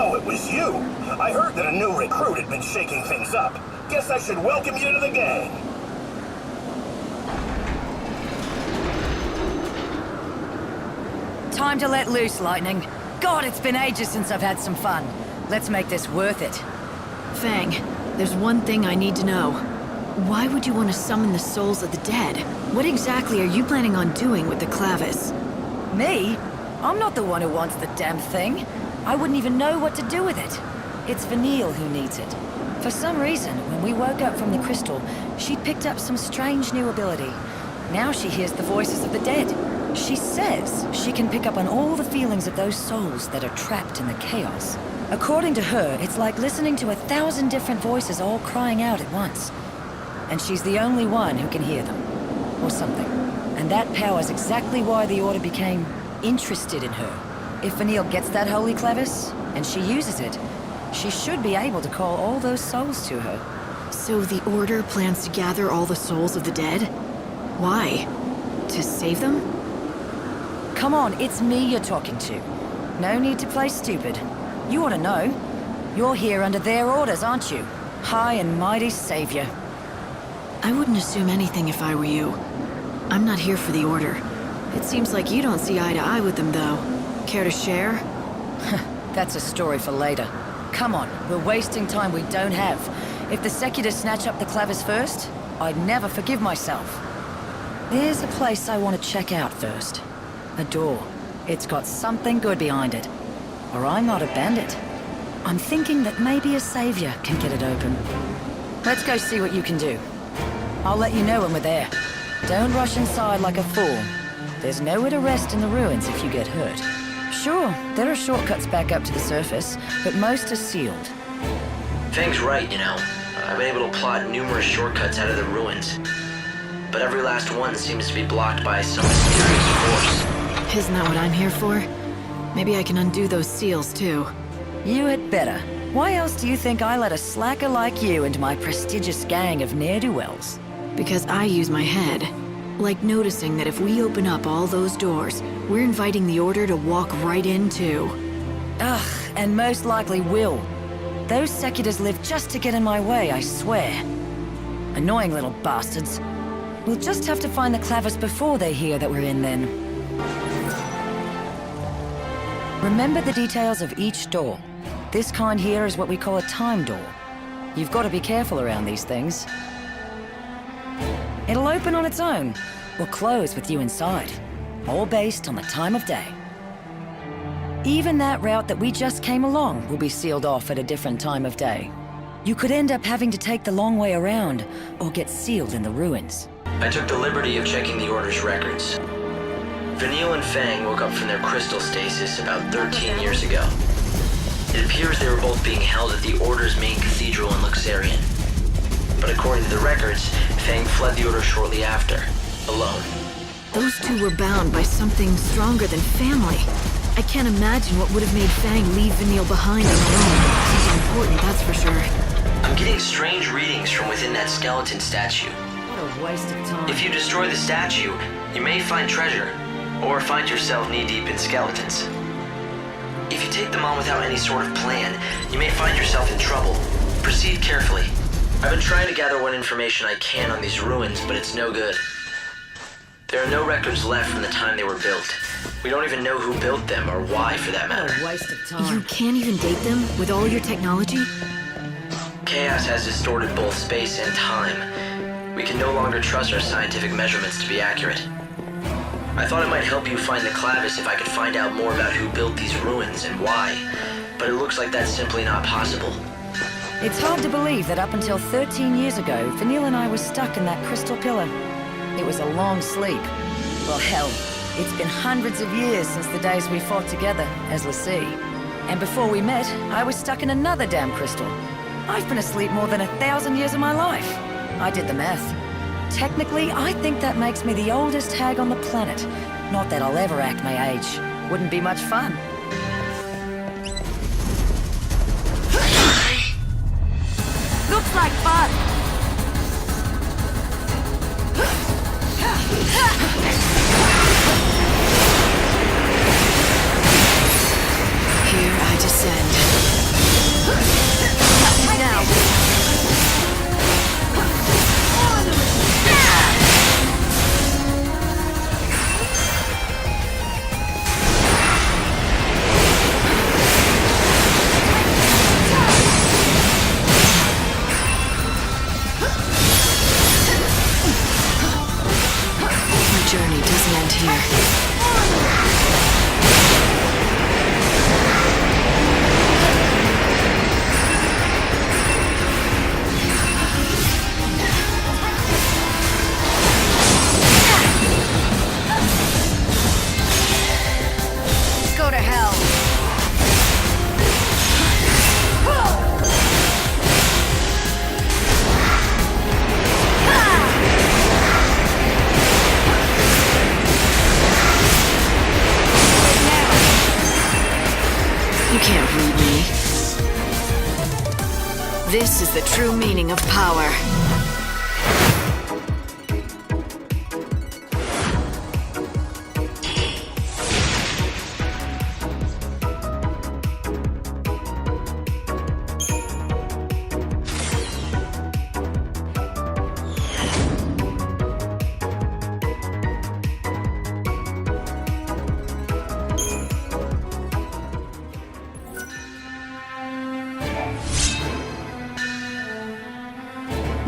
Oh, it was you. I heard that a new recruit had been shaking things up. Guess I should welcome you to the gang. Time to let loose, Lightning. God, it's been ages since I've had some fun. Let's make this worth it. Fang, there's one thing I need to know. Why would you want to summon the souls of the dead? What exactly are you planning on doing with the clavis? Me? I'm not the one who wants the damn thing. I wouldn't even know what to do with it. It's Vanille who needs it. For some reason, when we woke up from the crystal, she picked up some strange new ability. Now she hears the voices of the dead. She says she can pick up on all the feelings of those souls that are trapped in the chaos. According to her, it's like listening to 1,000 different voices all crying out at once. And she's the only one who can hear them. Or something. And that power's exactly why the Order became interested in her. If Vanille gets that holy clavis, and she uses it, she should be able to call all those souls to her. So the Order plans to gather all the souls of the dead? Why? To save them? Come on, it's me you're talking to. No need to play stupid. You ought to know. You're here under their orders, aren't you? High and mighty savior. I wouldn't assume anything if I were you. I'm not here for the Order. It seems like you don't see eye to eye with them, though. Care to share? That's a story for later. Come on, we're wasting time we don't have. If the Secular snatch up the clavis first, I'd never forgive myself. There's a place I want to check out first. A door. It's got something good behind it. Or I'm not a bandit. I'm thinking that maybe a savior can get it open. Let's go see what you can do. I'll let you know when we're there. Don't rush inside like a fool. There's nowhere to rest in the ruins if you get hurt. Sure, there are shortcuts back up to the surface, but most are sealed. Fang's right, you know. I've been able to plot numerous shortcuts out of the ruins. But every last one seems to be blocked by some mysterious force. Isn't that what I'm here for? Maybe I can undo those seals, too. You had better. Why else do you think I let a slacker like you into my prestigious gang of ne'er-do-wells? Because I use my head. Like noticing that if we open up all those doors, we're inviting the Order to walk right into. Ugh, and most likely will. Those Seculars live just to get in my way, I swear. Annoying little bastards. We'll just have to find the clavis before they hear that we're in then. Remember the details of each door. This kind here is what we call a time door. You've got to be careful around these things. It'll open on its own, or close with you inside. All based on the time of day. Even that route that we just came along will be sealed off at a different time of day. You could end up having to take the long way around, or get sealed in the ruins. I took the liberty of checking the Order's records. Vanille and Fang woke up from their crystal stasis about 13 years ago. It appears they were both being held at the Order's main cathedral in Luxarian. But according to the records, Fang fled the Order shortly after, alone. Those two were bound by something stronger than family. I can't imagine what would have made Fang leave Vanille behind on her own. Something important, that's for sure. I'm getting strange readings from within that skeleton statue. What a waste of time. If you destroy the statue, you may find treasure, or find yourself knee-deep in skeletons. If you take them on without any sort of plan, you may find yourself in trouble. Proceed carefully. I've been trying to gather what information I can on these ruins, but it's no good. There are no records left from the time they were built. We don't even know who built them, or why, for that matter. What a waste of time. You can't even date them with all your technology? Chaos has distorted both space and time. We can no longer trust our scientific measurements to be accurate. I thought it might help you find the clavis if I could find out more about who built these ruins and why, but it looks like that's simply not possible. It's hard to believe that up until 13 years ago, Vanille and I were stuck in that crystal pillar. It was a long sleep. Well, hell, it's been hundreds of years since the days we fought together as Lassie. And before we met, I was stuck in another damn crystal. I've been asleep more than 1,000 years of my life. I did the math. Technically, I think that makes me the oldest hag on the planet. Not that I'll ever act my age. Wouldn't be much fun. Looks like fun! Here I descend. journey doesn't end here. Go to hell. You can't read me. This is the true meaning of power.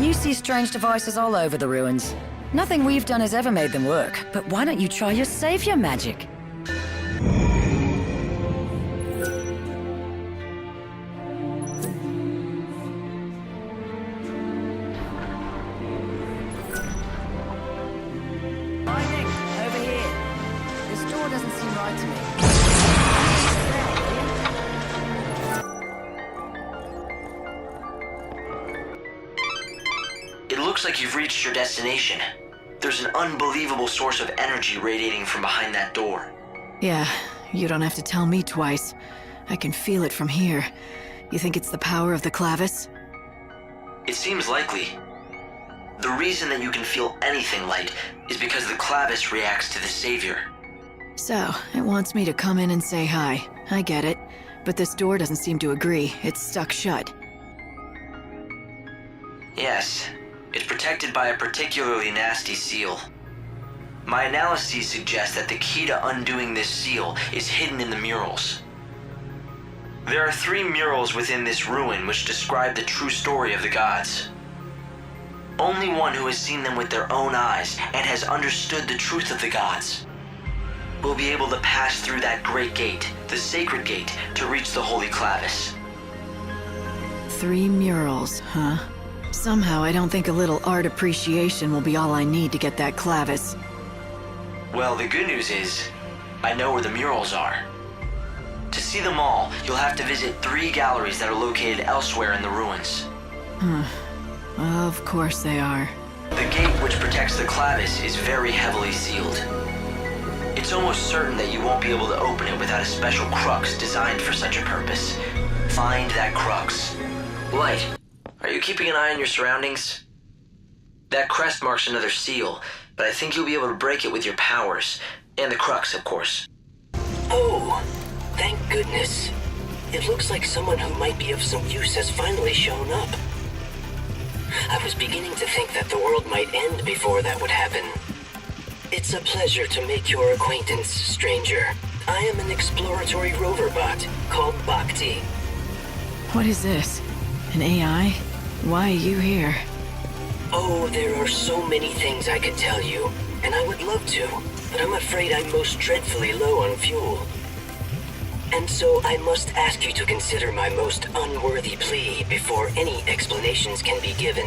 You see strange devices all over the ruins. Nothing we've done has ever made them work, but why don't you try your savior magic? Lightning, over here. This door doesn't seem right to me. It looks like you've reached your destination. There's an unbelievable source of energy radiating from behind that door. Yeah, you don't have to tell me twice. I can feel it from here. You think it's the power of the clavis? It seems likely. The reason that you can feel anything light is because the clavis reacts to the savior. So, it wants me to come in and say hi. I get it. But this door doesn't seem to agree. It's stuck shut. Yes, it's protected by a particularly nasty seal. My analyses suggest that the key to undoing this seal is hidden in the murals. There are 3 murals within this ruin which describe the true story of the gods. Only one who has seen them with their own eyes and has understood the truth of the gods will be able to pass through that great gate, the sacred gate, to reach the holy clavis. 3 murals, huh? Somehow I don't think a little art appreciation will be all I need to get that clavis. Well, the good news is, I know where the murals are. To see them all, you'll have to visit 3 galleries that are located elsewhere in the ruins. Of course they are. The gate which protects the clavis is very heavily sealed. It's almost certain that you won't be able to open it without a special crux designed for such a purpose. Find that crux. Light, are you keeping an eye on your surroundings? That crest marks another seal, but I think you'll be able to break it with your powers. And the crux, of course. Oh, thank goodness. It looks like someone who might be of some use has finally shown up. I was beginning to think that the world might end before that would happen. It's a pleasure to make your acquaintance, stranger. I am an exploratory rover bot called Bhakti. What is this? An AI? Why are you here? Oh, there are so many things I could tell you, and I would love to, but I'm afraid I'm most dreadfully low on fuel. And so I must ask you to consider my most unworthy plea before any explanations can be given.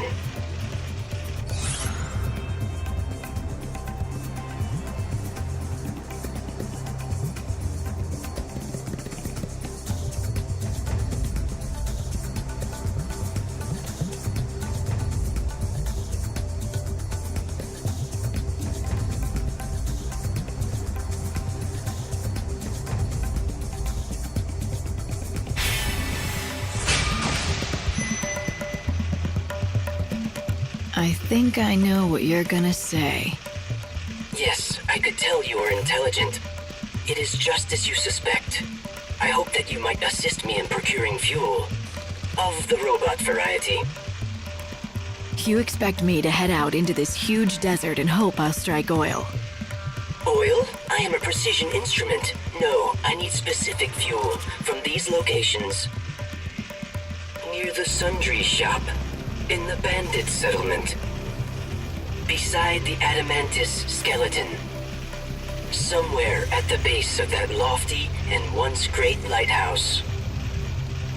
I think I know what you're gonna say. Yes, I could tell you are intelligent. It is just as you suspect. I hope that you might assist me in procuring fuel. Of the robot variety. You expect me to head out into this huge desert and hope I'll strike oil? Oil? I am a precision instrument. No, I need specific fuel from these locations. Near the sundry shop. In the bandit settlement. beside the adamantus skeleton. Somewhere at the base of that lofty and once great lighthouse.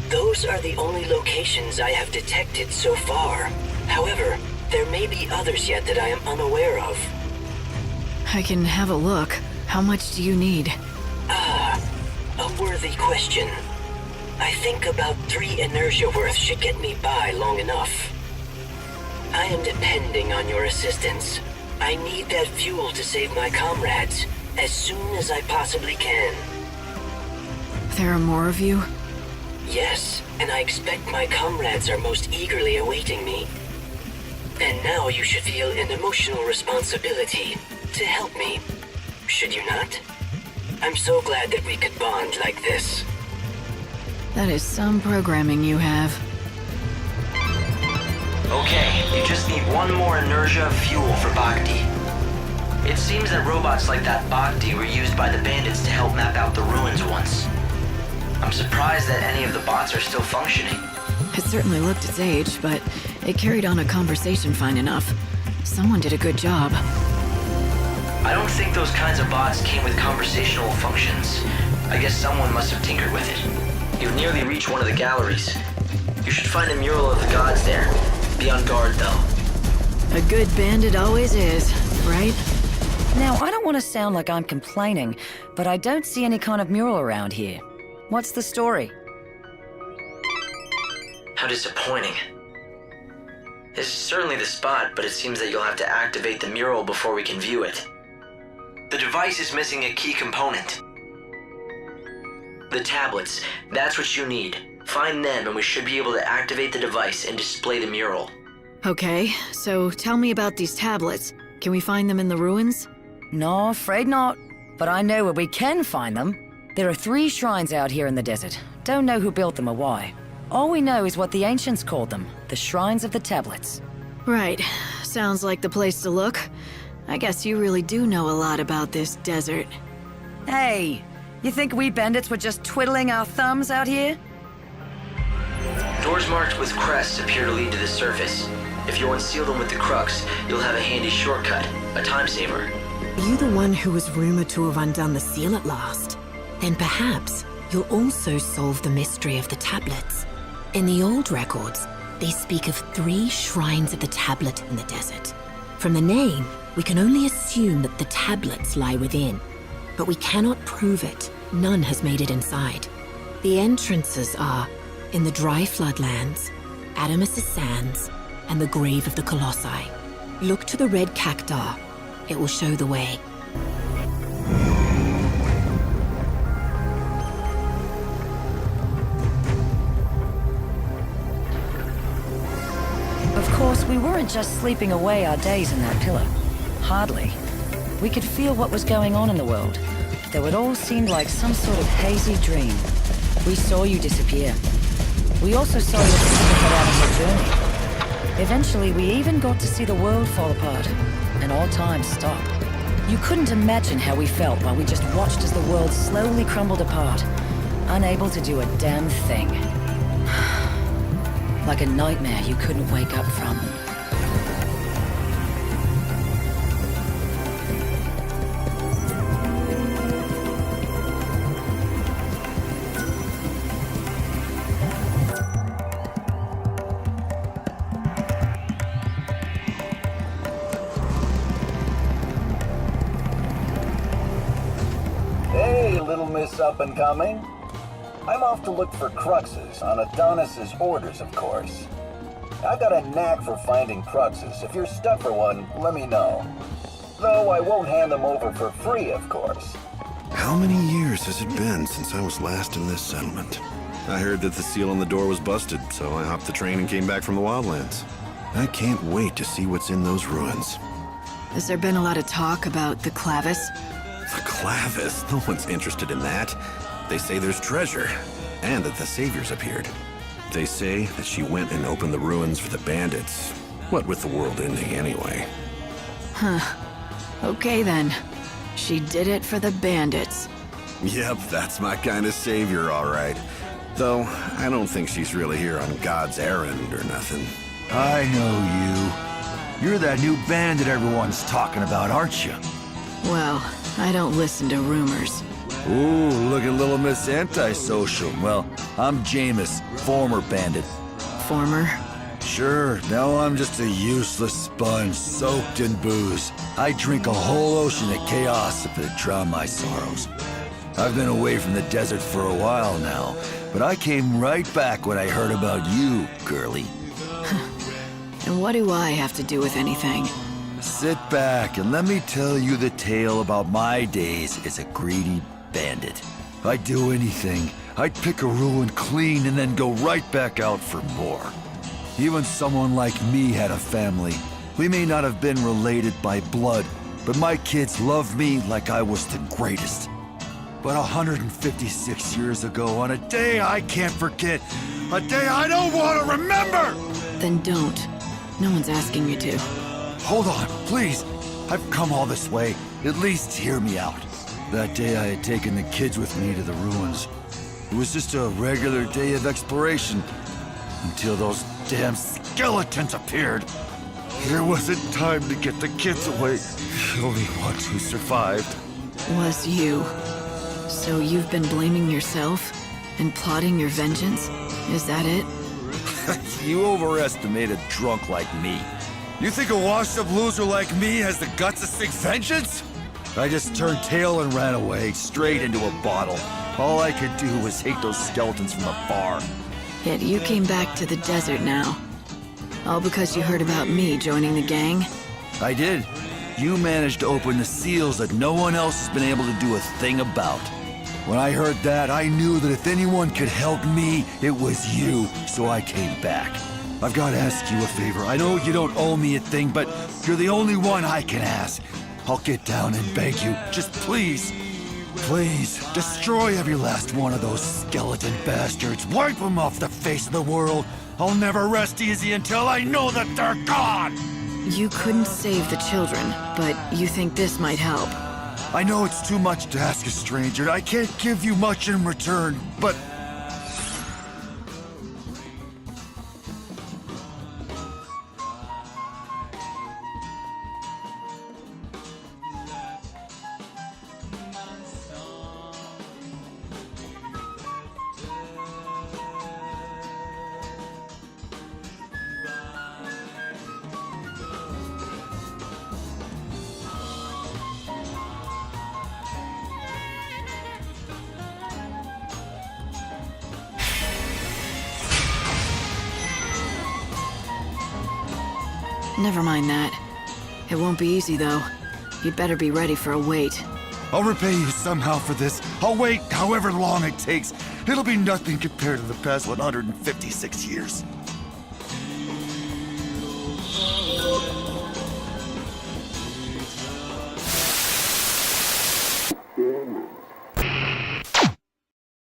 Those are the only locations I have detected so far. However, there may be others yet that I am unaware of. I can have a look. How much do you need? A worthy question. I think about 3 inertia worth should get me by long enough. I am depending on your assistance. I need that fuel to save my comrades as soon as I possibly can. There are more of you? Yes, and I expect my comrades are most eagerly awaiting me. And now you should feel an emotional responsibility to help me. Should you not? I'm so glad that we could bond like this. That is some programming you have. Okay, you just need one more inertia of fuel for Bhakti. It seems that robots like that Bhakti were used by the bandits to help map out the ruins once. I'm surprised that any of the bots are still functioning. It certainly looked its age, but it carried on a conversation fine enough. Someone did a good job. I don't think those kinds of bots came with conversational functions. I guess someone must have tinkered with it. You've nearly reached one of the galleries. You should find a mural of the gods there. Be on guard, though. A good bandit always is, right? Now, I don't want to sound like I'm complaining, but I don't see any kind of mural around here. What's the story? How disappointing. This is certainly the spot, but it seems that you'll have to activate the mural before we can view it. The device is missing a key component. The tablets, that's what you need. Find them and we should be able to activate the device and display the mural. Okay, so tell me about these tablets. Can we find them in the ruins? No, afraid not. But I know where we can find them. There are 3 shrines out here in the desert. Don't know who built them or why. All we know is what the ancients called them, the Shrines of the Tablets. Right. Sounds like the place to look. I guess you really do know a lot about this desert. Hey, you think we bandits were just twiddling our thumbs out here? Doors marked with crests appear to lead to the surface. If you unseal them with the crux, you'll have a handy shortcut, a time saver. You the one who was rumored to have undone the seal at last? Then perhaps you'll also solve the mystery of the tablets. In the old records, they speak of 3 shrines of the tablet in the desert. From the name, we can only assume that the tablets lie within. But we cannot prove it. None has made it inside. The entrances are in the dry floodlands, Adamus' sands, and the grave of the Colossi. Look to the red cacti. It will show the way. Of course, we weren't just sleeping away our days in that pillar. Hardly. We could feel what was going on in the world, though it all seemed like some sort of hazy dream. We saw you disappear. We also saw you get out on your journey. Eventually, we even got to see the world fall apart, and all time stop. You couldn't imagine how we felt while we just watched as the world slowly crumbled apart, unable to do a damn thing. Like a nightmare you couldn't wake up from. Hey, little miss up and coming. I'm off to look for cruxes, on Adonis's orders, of course. I've got a knack for finding cruxes. If you're stuck for one, let me know. Though I won't hand them over for free, of course. How many years has it been since I was last in this settlement? I heard that the seal on the door was busted, so I hopped the train and came back from the wildlands. I can't wait to see what's in those ruins. Has there been a lot of talk about the clavis? The clavis? No one's interested in that. They say there's treasure, and that the saviors appeared. They say that she went and opened the ruins for the bandits. What with the world ending anyway. Huh. Okay then. She did it for the bandits. Yep, that's my kind of savior, all right. Though, I don't think she's really here on God's errand or nothing. I know you. You're that new bandit everyone's talking about, aren't you? Well, I don't listen to rumors. Ooh, look at little Miss Antisocial. Well, I'm Jamus, former bandit. Former? Sure, now I'm just a useless sponge soaked in booze. I drink a whole ocean of chaos if it drown my sorrows. I've been away from the desert for a while now, but I came right back when I heard about you, girlie. And what do I have to do with anything? Sit back and let me tell you the tale about my days as a greedy bandit. I'd do anything. I'd pick a ruin clean and then go right back out for more. Even someone like me had a family. We may not have been related by blood, but my kids loved me like I was the greatest. But 156 years ago, on a day I can't forget, a day I don't want to remember! Then don't. No one's asking you to. Hold on, please. I've come all this way. At least hear me out. That day I had taken the kids with me to the ruins. It was just a regular day of exploration. Until those damn skeletons appeared. There wasn't time to get the kids away. The only ones who survived Was you. So you've been blaming yourself? And plotting your vengeance? Is that it? You overestimate a drunk like me. You think a washed-up loser like me has the guts to seek vengeance? I just turned tail and ran away, straight into a bottle. All I could do was hate those skeletons from afar. Yet you came back to the desert now. All because you heard about me joining the gang? I did. You managed to open the seals that no one else has been able to do a thing about. When I heard that, I knew that if anyone could help me, it was you, so I came back. I've got to ask you a favor. I know you don't owe me a thing, but you're the only one I can ask. I'll get down and beg you. Just please, please, destroy every last one of those skeleton bastards. Wipe them off the face of the world. I'll never rest easy until I know that they're gone. You couldn't save the children, but you think this might help. I know it's too much to ask a stranger, and I can't give you much in return, but... Never mind that. It won't be easy, though. You'd better be ready for a wait. I'll repay you somehow for this. I'll wait however long it takes. It'll be nothing compared to the past 156 years.